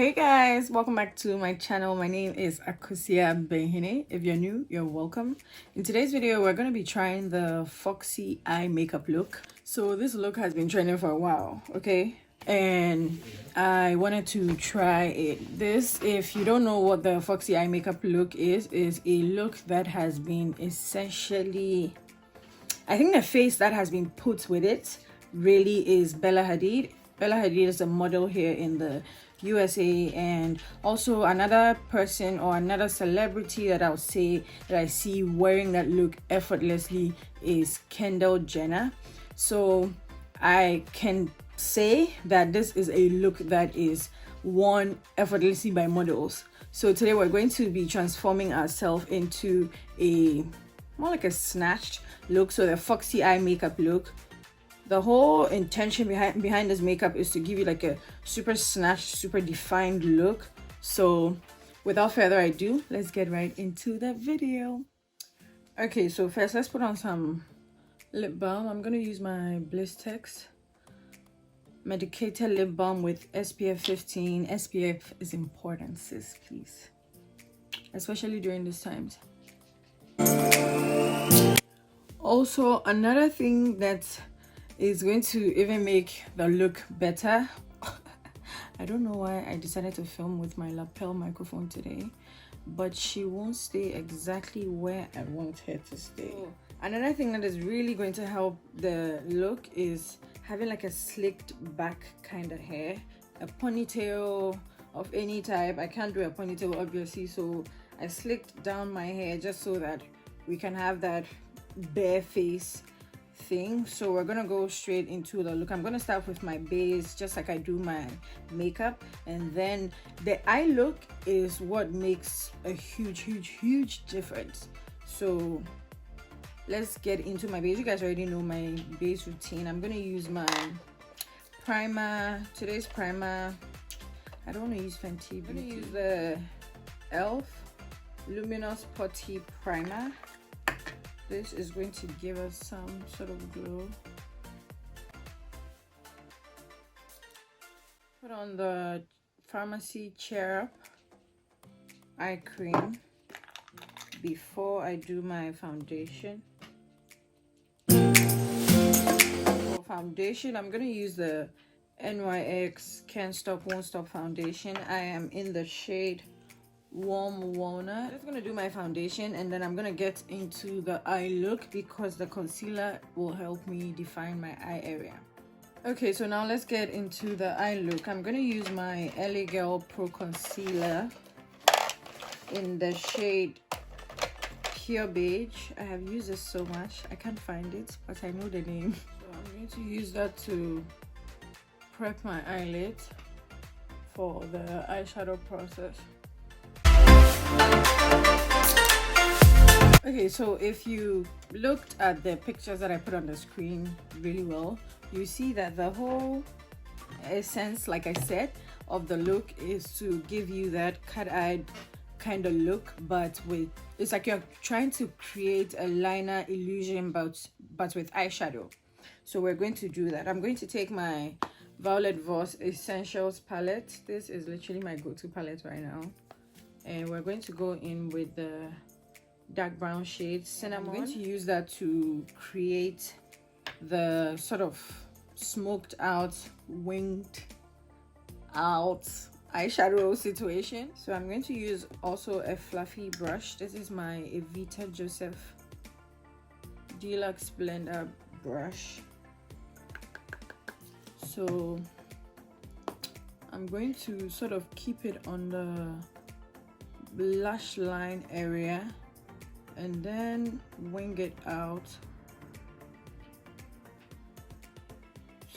Hey guys, welcome back to my channel. My name is Akosuabenhene. If you're new, you're welcome. In today's video, we're going to be trying the Foxy eye makeup look. So this look has been trending for a while, okay? And I wanted to try it. This, if you don't know what the Foxy eye makeup look is a look that has been essentially, I think the face that has been put with it really is Bella Hadid. Bella Hadid is a model here in the USA, and also another person or another celebrity that I would say that I see wearing that look effortlessly is Kendall Jenner. So I can say that this is a look that is worn effortlessly by models. So today we're going to be transforming ourselves into a more like a snatched look, so the Foxy eye makeup look. The whole intention behind this makeup is to give you like a super snatched, super defined look. So without further ado, let's get right into the video. Okay, so first let's put on some lip balm. I'm gonna use my Blistex medicated lip balm with SPF 15. SPF is important, sis, please, especially during these times. Also, another thing that is going to even make the look better. I don't know why I decided to film with my lapel microphone today, but she won't stay exactly where I want her to stay. Another thing that is really going to help the look is having like a slicked back kind of hair, a ponytail of any type. I can't do a ponytail obviously, so I slicked down my hair just so that we can have that bare face thing. So we're gonna go straight into the look. I'm gonna start with my base just like I do my makeup, and then the eye look is what makes a huge difference. So let's get into my base. You guys already know my base routine. I'm gonna use my primer. Today's primer, I don't want to use Fenty. I'm gonna use the e.l.f. Luminous Putty Primer. This is going to give us some sort of glow. Put on the Pharmacy Cheer Up eye cream before I do my foundation. For foundation, I'm going to use the NYX Can't Stop Won't Stop foundation. I am in the shade Warm Walnut. I'm just gonna do my foundation, and then I'm gonna get into the eye look because the concealer will help me define my eye area. Okay, so now let's get into the eye look. I'm gonna use my LA Girl Pro Concealer in the shade Pure Beige. I have used this so much, I can't find it, but I know the name. So I'm going to use that to prep my eyelid for the eyeshadow process. Okay, so if you looked at the pictures that I put on the screen really well, you see that the whole essence, like I said, of the look is to give you that cat-eyed kind of look, but with, it's like you're trying to create a liner illusion but with eyeshadow. So we're going to do that. I'm going to take my Violet Voss Essentials palette. This is literally my go-to palette right now, and we're going to go in with the dark brown shade Cinnamon. I'm going to use that to create the sort of smoked out, winged out eyeshadow situation. So I'm going to use also a fluffy brush. This is my Evita Joseph Deluxe Blender brush. So I'm going to sort of keep it on the lash line area and then wing it out.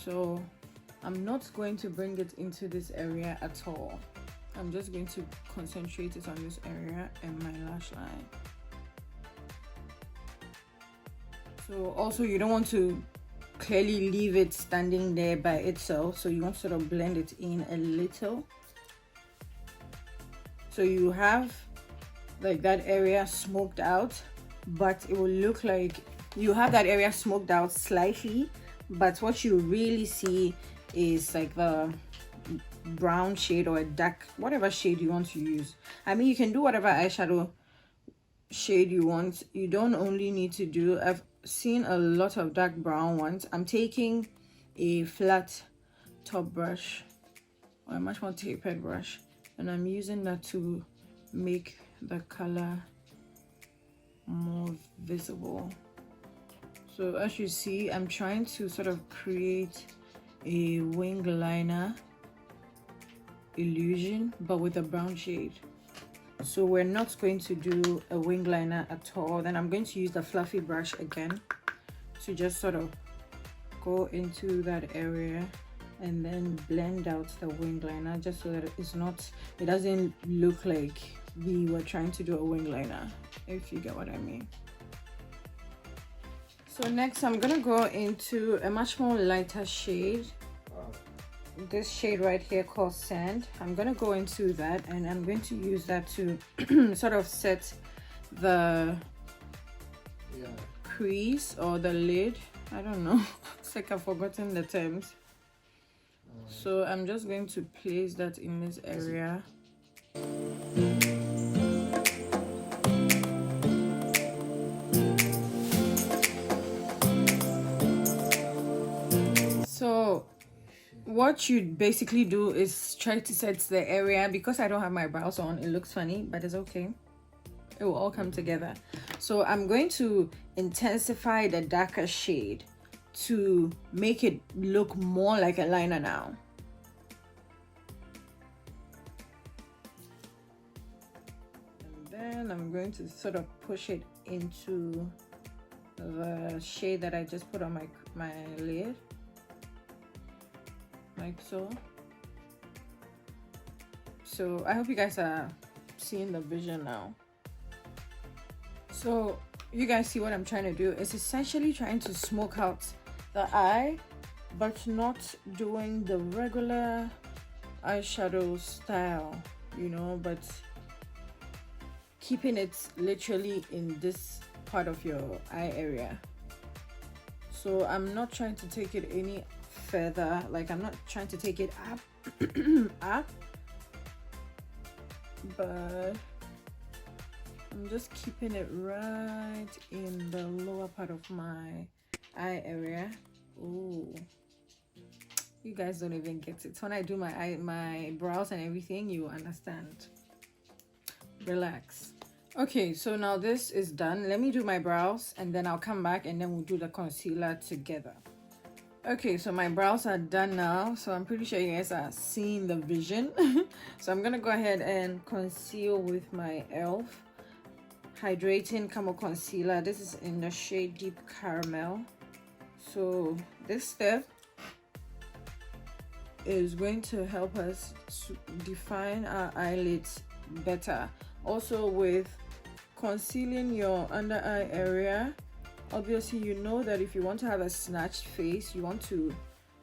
So I'm not going to bring it into this area at all. I'm just going to concentrate it on this area and my lash line. So also you don't want to clearly leave it standing there by itself, so you want to sort of blend it in a little. So you have like that area smoked out, but it will look like you have that area smoked out slightly, but what you really see is like the brown shade or a dark, whatever shade you want to use. I mean, you can do whatever eyeshadow shade you want. You don't only need to do, I've seen a lot of dark brown ones. I'm taking a flat top brush or a much more tapered brush, and I'm using that to make the color more visible. So as you see, I'm trying to sort of create a wing liner illusion but with a brown shade. So we're not going to do a wing liner at all. Then I'm going to use the fluffy brush again to just sort of go into that area and then blend out the wing liner, just so that it doesn't look like we were trying to do a wing liner, if you get what I mean. So next I'm gonna go into a much more lighter shade. This shade right here called Sand. I'm gonna go into that, and I'm going to use that to sort of set the crease or the lid. I don't know. It's like I've forgotten the terms. So I'm just going to place that in this area. So what you basically do is try to set the area. Because I don't have my brows on, it looks funny, but it's okay, it will all come together. So I'm going to intensify the darker shade to make it look more like a liner now. And then I'm going to sort of push it into the shade that I just put on my lid, like so. So I hope you guys are seeing the vision now. So you guys see what I'm trying to do? It's essentially trying to smoke out the eye, but not doing the regular eyeshadow style, you know, but keeping it literally in this part of your eye area. So I'm not trying to take it any further, like I'm not trying to take it up up, but I'm just keeping it right in the lower part of my eye area. Oh, you guys don't even get it. When I do my brows and everything, you understand. Relax. Okay, so now this is done. Let me do my brows and then I'll come back and then we'll do the concealer together. Okay, so my brows are done now, so I'm pretty sure you guys are seeing the vision. So I'm gonna go ahead and conceal with my e.l.f. Hydrating Camo Concealer. This is in the shade Deep Caramel. So this step is going to help us to define our eyelids better. Also with concealing your under eye area, obviously you know that if you want to have a snatched face, you want to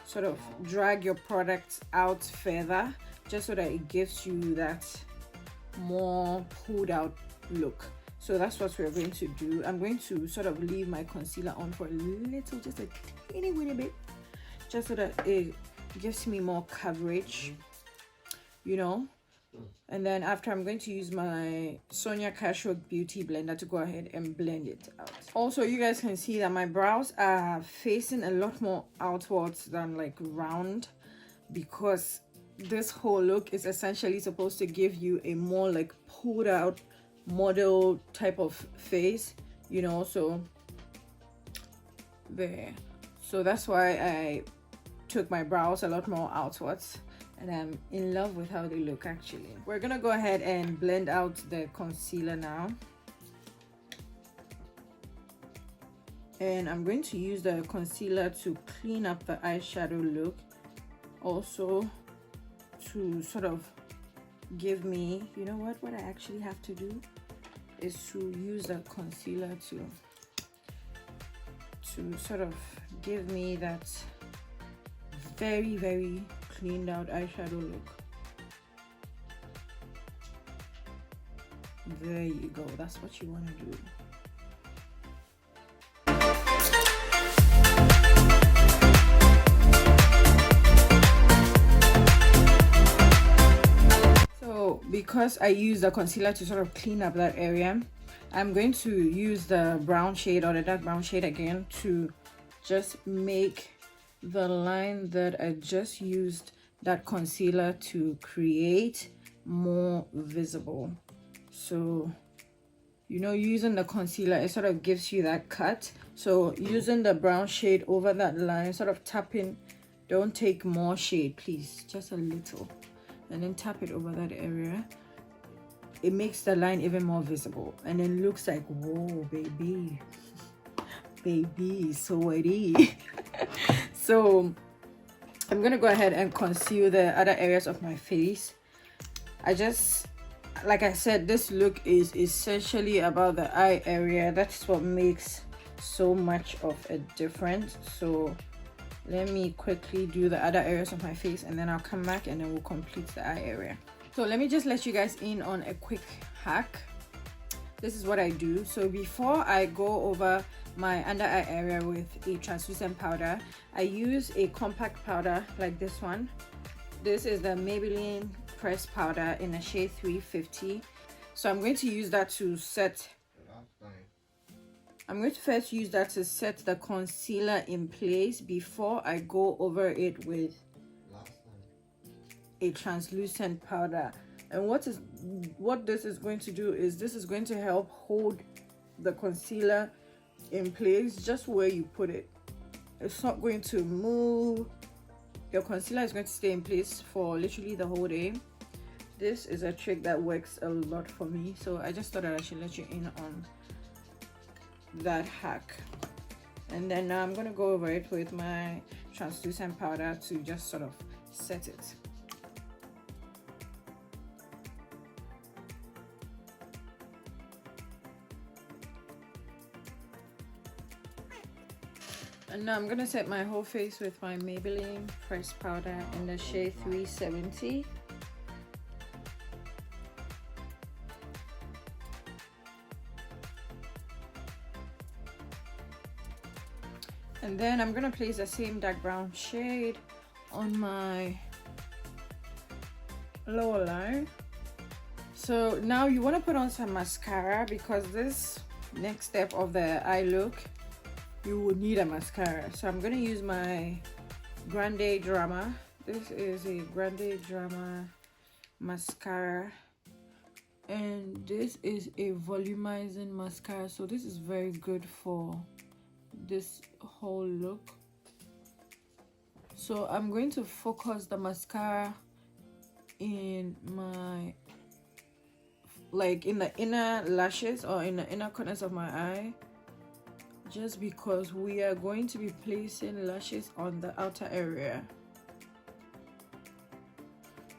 sort of drag your product out further, just so that it gives you that more pulled out look. So that's what we're going to do. I'm going to sort of leave my concealer on for a little, just a teeny weeny bit, just so that it gives me more coverage, you know. And then after, I'm going to use my Sonia Casual Beauty Blender to go ahead and blend it out. Also, you guys can see that my brows are facing a lot more outwards than like round, because this whole look is essentially supposed to give you a more like pulled out model type of face, you know. So there, so that's why I took my brows a lot more outwards, and I'm in love with how they look. Actually, we're gonna go ahead and blend out the concealer now, and I'm going to use the concealer to clean up the eyeshadow look, also to sort of give me, you know what I actually have to do is to use the concealer to sort of give me that very, very cleaned out eyeshadow look. There you go, that's what you want to do. because I use the concealer to sort of clean up that area, I'm going to use the brown shade or the dark brown shade again to just make the line that I just used that concealer to create more visible. So, you know, using the concealer, it sort of gives you that cut. So using the brown shade over that line, sort of tapping, don't take more shade, please, just a little, and then tap it over that area. It makes the line even more visible, and then looks like, whoa, baby, baby, so it is. So I'm gonna go ahead and conceal the other areas of my face. Like I said, this look is essentially about the eye area. That's what makes so much of a difference. So let me quickly do the other areas of my face, and then I'll come back and then we'll complete the eye area. So let me just let you guys in on a quick hack. This is what I do. So before I go over my under eye area with a translucent powder, I use a compact powder like this one. This is the Maybelline pressed powder in the shade 350. So I'm going to use that to set first use that to set the concealer in place before I go over it with a translucent powder. And what this is going to do is this is going to help hold the concealer in place just where you put it. It's not going to move. Your concealer is going to stay in place for literally the whole day. This is a trick that works a lot for me, so I just thought that I should let you in on that hack. And then now I'm going to go over it with my translucent powder to just sort of set it. And now I'm going to set my whole face with my Maybelline pressed powder in the shade 370. And then I'm going to place the same dark brown shade on my lower line. So now you want to put on some mascara, because this next step of the eye look, you will need a mascara. So I'm going to use my Grande Drama. This is a Grande Drama mascara, and this is a volumizing mascara, so this is very good for this whole look. So I'm going to focus the mascara in my, like in the inner lashes or in the inner corners of my eye, just because we are going to be placing lashes on the outer area.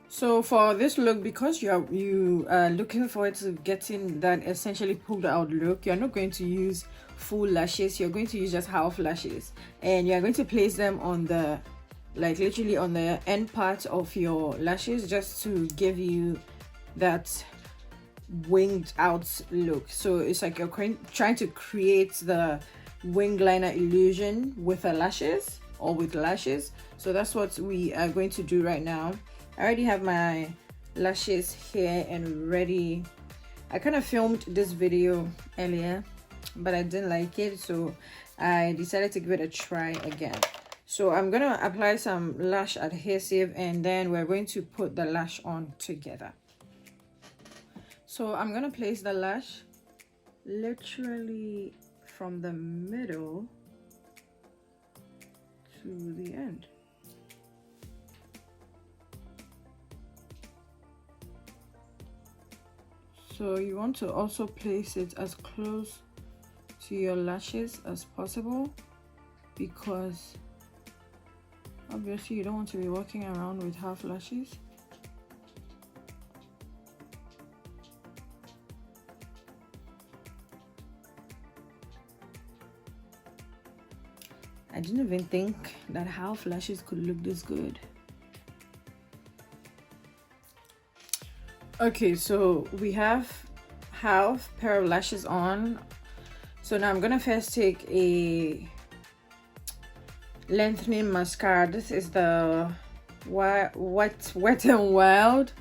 So for this look, because you are looking forward to getting that essentially pulled out look, you're not going to use full lashes. You're going to use just half lashes, and you're going to place them on the, like literally on the end part of your lashes, just to give you that winged out look. So it's like you're trying to create the wing liner illusion with the lashes or with lashes. So that's what we are going to do right now. I already have my lashes here and ready. I kind of filmed this video earlier, but I didn't like it, so I decided to give it a try again. So I'm gonna apply some lash adhesive, and then we're going to put the lash on together. So I'm gonna place the lash literally from the middle to the end. So you want to also place it as close to your lashes as possible, because obviously you don't want to be walking around with half lashes. I didn't even think that half lashes could look this good. Okay, so we have half pair of lashes on. So now I'm gonna first take a lengthening mascara. This is the Wet n Wild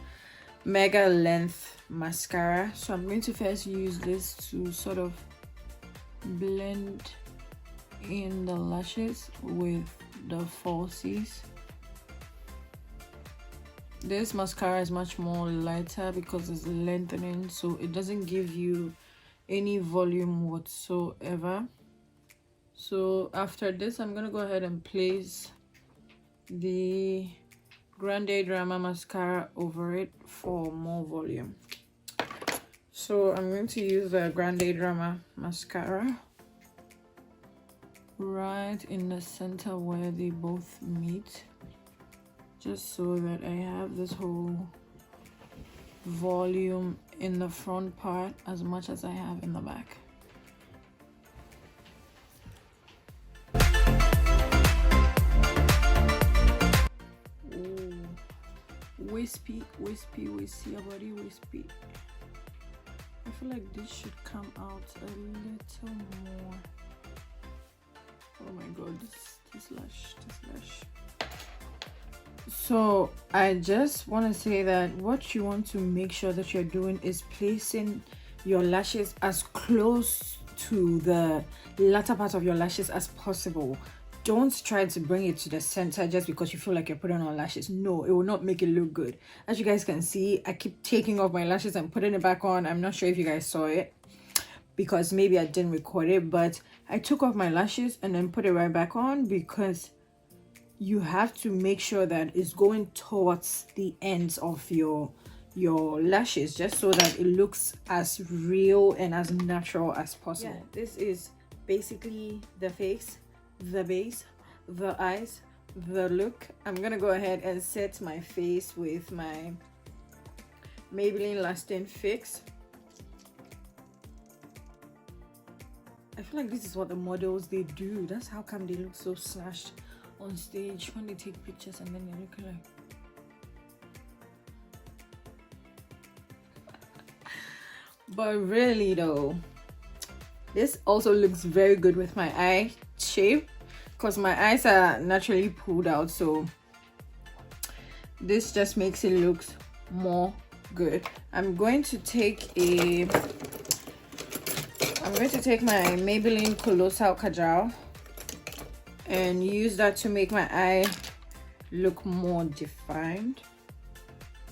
mega length mascara. So I'm going to first use this to sort of blend in the lashes with the falsies. This mascara is much more lighter because it's lengthening, so it doesn't give you any volume whatsoever. So after this, I'm gonna go ahead and place the Grande Drama mascara over it for more volume. So I'm going to use the Grande Drama mascara right in the center where they both meet, just so that I have this whole volume in the front part as much as I have in the back. Ooh. Wispy your body wispy. I feel like this should come out a little more. Oh my god, this lash. So I just want to say that what you want to make sure that you're doing is placing your lashes as close to the latter part of your lashes as possible. Don't try to bring it to the center just because you feel like you're putting on lashes. No, it will not make it look good. As you guys can see, I keep taking off my lashes and putting it back on. I'm not sure if you guys saw it because maybe I didn't record it, but I took off my lashes and then put it right back on because you have to make sure that it's going towards the ends of your lashes, just so that it looks as real and as natural as possible. Yeah, this is basically the face, the base, the eyes, the look. I'm gonna go ahead and set my face with my Maybelline Lasting Fix. I feel like this is what the models they do. That's how come they look so slashed on stage when they take pictures, and then they look like but really though, this also looks very good with my eye shape because my eyes are naturally pulled out, so this just makes it look more good. I'm going to take my Maybelline Colossal Kajal and use that to make my eye look more defined.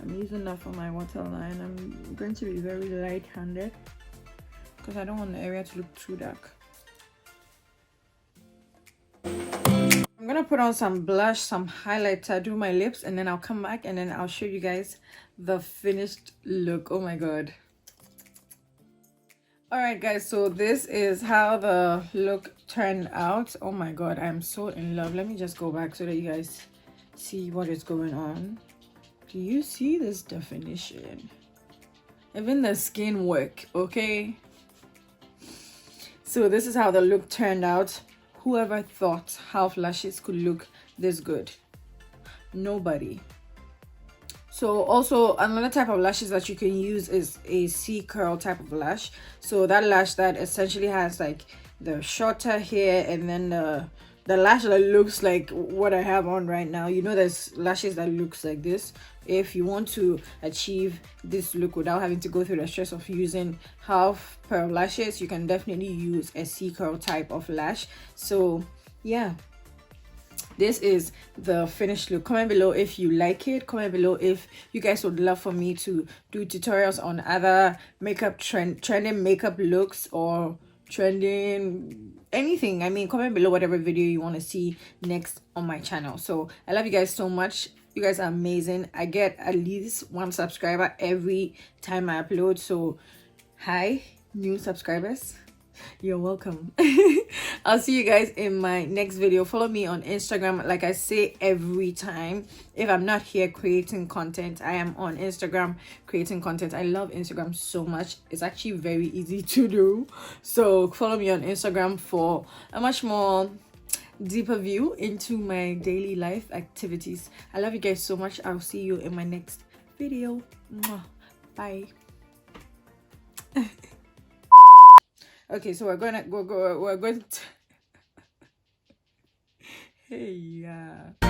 I'm using that for my waterline. I'm going to be very light-handed because I don't want the area to look too dark. I'm gonna put on some blush, some highlighter, do my lips, and then I'll come back and then I'll show you guys the finished look. Oh my god. Alright guys, so this is how the look turned out. Oh my god, I'm so in love. Let me just go back so that you guys see what is going on. Do you see this definition? Even the skin work, okay? So this is how the look turned out. Whoever thought half lashes could look this good? Nobody. So also another type of lashes that you can use is a C curl type of lash. So that lash that essentially has like the shorter hair and then the lash that looks like what I have on right now. You know, there's lashes that looks like this. If you want to achieve this look without having to go through the stress of using half pearl lashes, you can definitely use a C curl type of lash. So yeah, this is the finished look. Comment below if you like it. Comment below if you guys would love for me to do tutorials on other makeup trending makeup looks or trending anything. I mean, comment below whatever video you want to see next on my channel. So I love you guys so much. You guys are amazing. I get at least 1 subscriber every time I upload. So hi, new subscribers. You're welcome. I'll see you guys in my next video. Follow me on Instagram. Like I say every time, if I'm not here creating content, I am on Instagram creating content. I love Instagram so much. It's actually very easy to do. So follow me on Instagram for a much more deeper view into my daily life activities. I love you guys so much. I'll see you in my next video. Mwah. Bye. Okay, so we're going to hey yeah.